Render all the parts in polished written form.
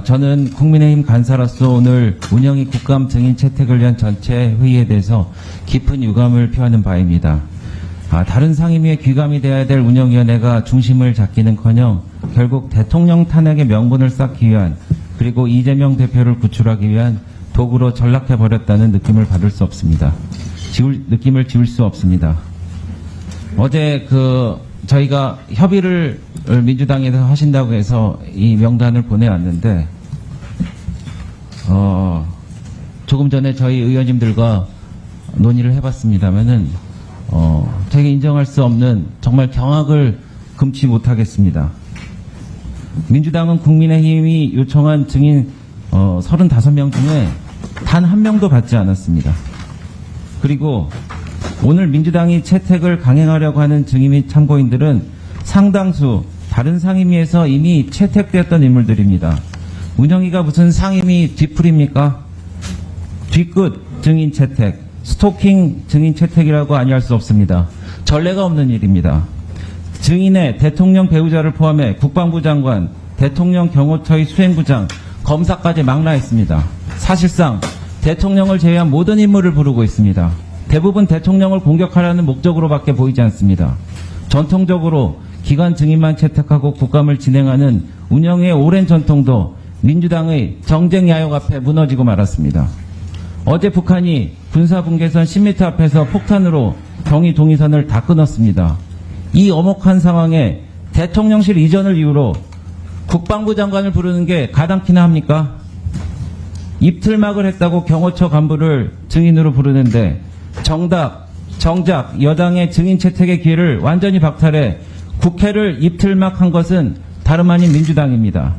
저는 국민의힘 간사로서 오늘 운영위 국감 증인 채택을 위한 전체 회의에 대해서 깊은 유감을 표하는 바입니다. 다른 상임위의 귀감이 돼야 될 운영위원회가 중심을 잡기는커녕 결국 대통령 탄핵의 명분을 쌓기 위한, 그리고 이재명 대표를 구출하기 위한 도구로 전락해버렸다는 느낌을 받을 수 없습니다. 느낌을 지울 수 없습니다. 어제 저희가 협의를 민주당에서 하신다고 해서 이 명단을 보내왔는데, 조금 전에 저희 의원님들과 논의를 해봤습니다만은, 저희가 인정할 수 없는 정말 경악을 금치 못하겠습니다. 민주당은 국민의힘이 요청한 증인 35명 중에 단 한 명도 받지 않았습니다. 그리고 오늘 민주당이 채택을 강행하려고 하는 증인 및 참고인들은 상당수 다른 상임위에서 이미 채택되었던 인물들입니다. 운영위가 무슨 상임위 뒤풀입니까? 뒤끝 증인 채택, 스토킹 증인 채택이라고 아니할 수 없습니다. 전례가 없는 일입니다. 증인의 대통령 배우자를 포함해 국방부 장관, 대통령 경호처의 수행부장, 검사까지 망라했습니다. 사실상 대통령을 제외한 모든 인물을 부르고 있습니다. 대부분 대통령을 공격하라는 목적으로밖에 보이지 않습니다. 전통적으로 기관 증인만 채택하고 국감을 진행하는 운영의 오랜 전통도 민주당의 정쟁 야욕 앞에 무너지고 말았습니다. 어제 북한이 군사분계선 10m 앞에서 폭탄으로 경의 동의선을 다 끊었습니다. 이 엄혹한 상황에 대통령실 이전을 이유로 국방부 장관을 부르는 게 가당키나 합니까? 입틀막을 했다고 경호처 간부를 증인으로 부르는데 정작 여당의 증인 채택의 기회를 완전히 박탈해 국회를 입틀막한 것은 다름 아닌 민주당입니다.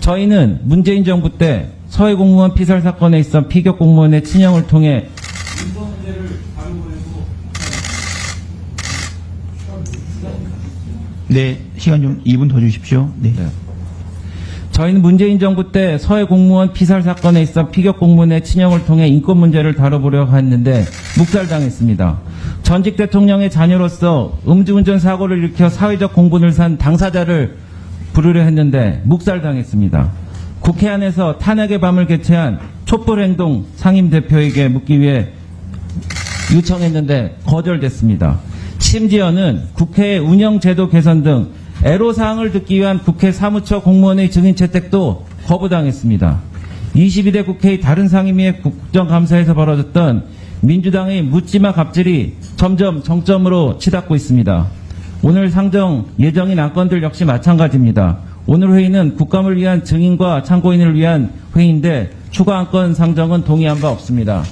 저희는 문재인 정부 때 서해 공무원 피살 사건에 있어 피격 공무원의 친형을 통해 인권 문제를 다루고. 네, 시간 좀 2분 더 주십시오. 네. 저희는 문재인 정부 때 서해 공무원 피살 사건에 있어 피격 공무원의 친형을 통해 인권 문제를 다뤄보려고 했는데 묵살당했습니다. 전직 대통령의 자녀로서 음주운전 사고를 일으켜 사회적 공분을 산 당사자를 부르려 했는데 묵살당했습니다. 국회 안에서 탄핵의 밤을 개최한 촛불행동 상임대표에게 묻기 위해 요청했는데 거절됐습니다. 심지어는 국회의 운영제도 개선 등 애로사항을 듣기 위한 국회 사무처 공무원의 증인 채택도 거부당했습니다. 22대 국회의 다른 상임위의 국정감사에서 벌어졌던 민주당의 묻지마 갑질이 점점 정점으로 치닫고 있습니다. 오늘 상정 예정인 안건들 역시 마찬가지입니다. 오늘 회의는 국감을 위한 증인과 참고인을 위한 회의인데 추가 안건 상정은 동의한 바 없습니다.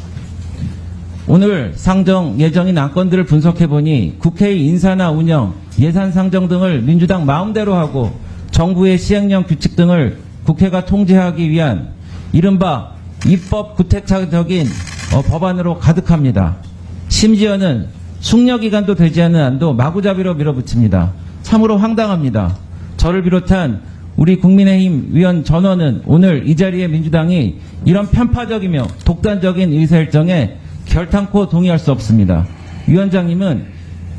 오늘 상정 예정인 안건들을 분석해보니 국회의 인사나 운영, 예산 상정 등을 민주당 마음대로 하고 정부의 시행령 규칙 등을 국회가 통제하기 위한 이른바 입법 구태타적인 법안으로 가득합니다. 심지어는 숙려기간도 되지 않은 안도 마구잡이로 밀어붙입니다. 참으로 황당합니다. 저를 비롯한 우리 국민의힘 위원 전원은 오늘 이 자리에 민주당이 이런 편파적이며 독단적인 의사일정에 결탄코 동의할 수 없습니다. 위원장님은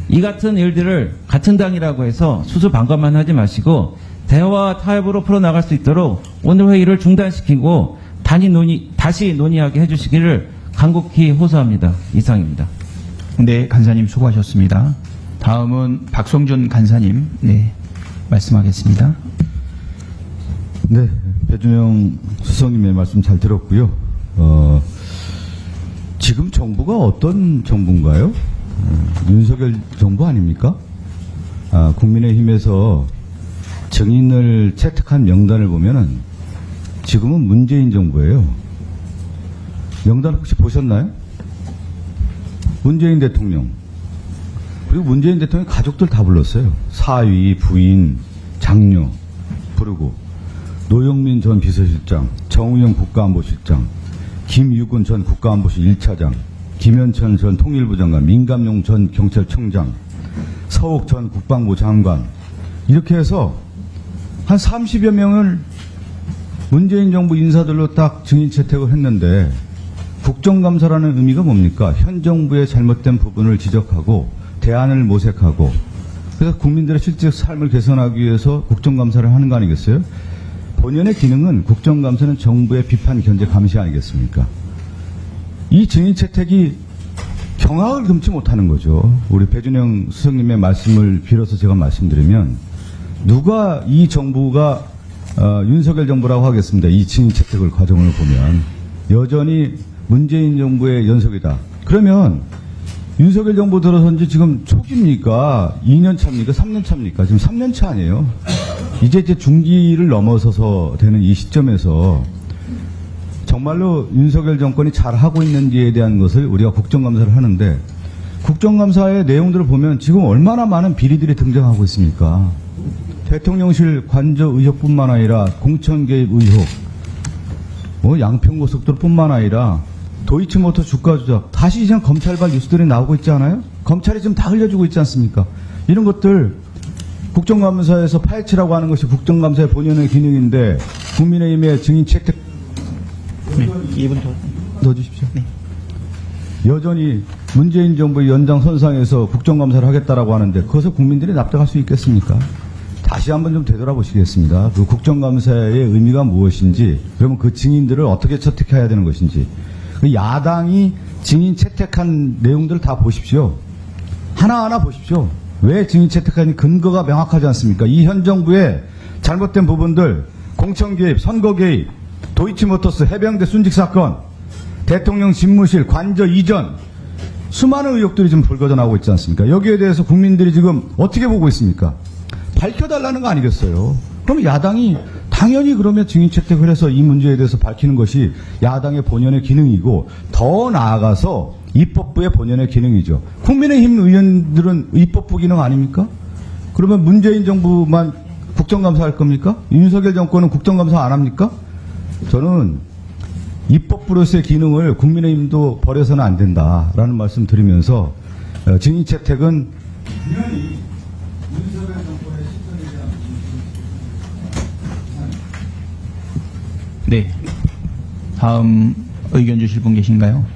이 같은 일들을 같은 당이라고 해서 수수방관만 하지 마시고 대화와 타협으로 풀어나갈 수 있도록 오늘 회의를 중단시키고 다시 논의하게 해주시기를 간곡히 호소합니다. 이상입니다. 네, 간사님 수고하셨습니다. 다음은 박성준 간사님, 네, 말씀하겠습니다. 네, 배준영 수석님의 말씀 잘 들었고요. 지금 정부가 어떤 정부인가요? 윤석열 정부 아닙니까? 국민의힘에서 증인을 채택한 명단을 보면은 지금은 문재인 정부예요. 명단 혹시 보셨나요? 문재인 대통령, 그리고 문재인 대통령 가족들 다 불렀어요. 사위, 부인, 장녀 부르고, 노영민 전 비서실장, 정우영 국가안보실장, 김유근 전 국가안보실 1차장, 김현천 전 통일부 장관, 민감용 전 경찰청장, 서욱 전 국방부 장관, 이렇게 해서 한 30여 명을 문재인 정부 인사들로 딱 증인 채택을 했는데, 국정감사라는 의미가 뭡니까? 현 정부의 잘못된 부분을 지적하고 대안을 모색하고, 그래서 국민들의 실제 삶을 개선하기 위해서 국정감사를 하는 거 아니겠어요? 본연의 기능은 국정감사는 정부의 비판, 견제, 감시 아니겠습니까? 이 증인 채택이 경악을 금치 못하는 거죠. 우리 배준영 수석님의 말씀을 빌어서 제가 말씀드리면 누가 이 정부가 윤석열 정부라고 하겠습니다. 이 증인 채택을 과정을 보면 여전히 문재인 정부의 연속이다. 그러면 윤석열 정부 들어선 지 지금 초기입니까? 2년 차입니까? 3년 차입니까? 지금 3년 차 아니에요? 이제 중기를 넘어서서 되는 이 시점에서 정말로 윤석열 정권이 잘하고 있는지에 대한 것을 우리가 국정감사를 하는데 국정감사의 내용들을 보면 지금 얼마나 많은 비리들이 등장하고 있습니까? 대통령실 관저 의혹뿐만 아니라 공천 개입 의혹, 양평고속도로뿐만 아니라 도이치모터 주가 조작, 다시 이제 검찰발 뉴스들이 나오고 있지 않아요? 검찰이 지금 다 흘려주고 있지 않습니까? 이런 것들 국정감사에서 파헤치라고 하는 것이 국정감사의 본연의 기능인데 국민의힘의 증인 채택 네, 2분 더. 넣어주십시오. 네. 여전히 문재인 정부의 연장선상에서 국정감사를 하겠다라고 하는데 그것을 국민들이 납득할 수 있겠습니까? 다시 한번 좀 되돌아보시겠습니다. 그 국정감사의 의미가 무엇인지, 그러면 그 증인들을 어떻게 채택해야 되는 것인지, 그 야당이 증인 채택한 내용들을 다 보십시오. 하나하나 보십시오. 왜 증인 채택하니 근거가 명확하지 않습니까? 이 현 정부의 잘못된 부분들, 공천 개입, 선거 개입, 도이치모터스 해병대 순직 사건, 대통령 집무실 관저 이전, 수많은 의혹들이 지금 불거져 나오고 있지 않습니까? 여기에 대해서 국민들이 지금 어떻게 보고 있습니까? 밝혀달라는 거 아니겠어요? 그럼 야당이 당연히 그러면 증인 채택을 해서 이 문제에 대해서 밝히는 것이 야당의 본연의 기능이고, 더 나아가서 입법부의 본연의 기능이죠. 국민의힘 의원들은 입법부 기능 아닙니까? 그러면 문재인 정부만 국정감사 할 겁니까? 윤석열 정권은 국정감사 안 합니까? 저는 입법부로서의 기능을 국민의힘도 버려서는 안 된다라는 말씀 드리면서 증인 채택은 당연히 윤석열 정권의 실정에 대한 네. 다음 의견 주실 분 계신가요?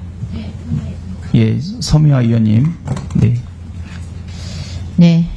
예, 서미화 의원님. 네. 네.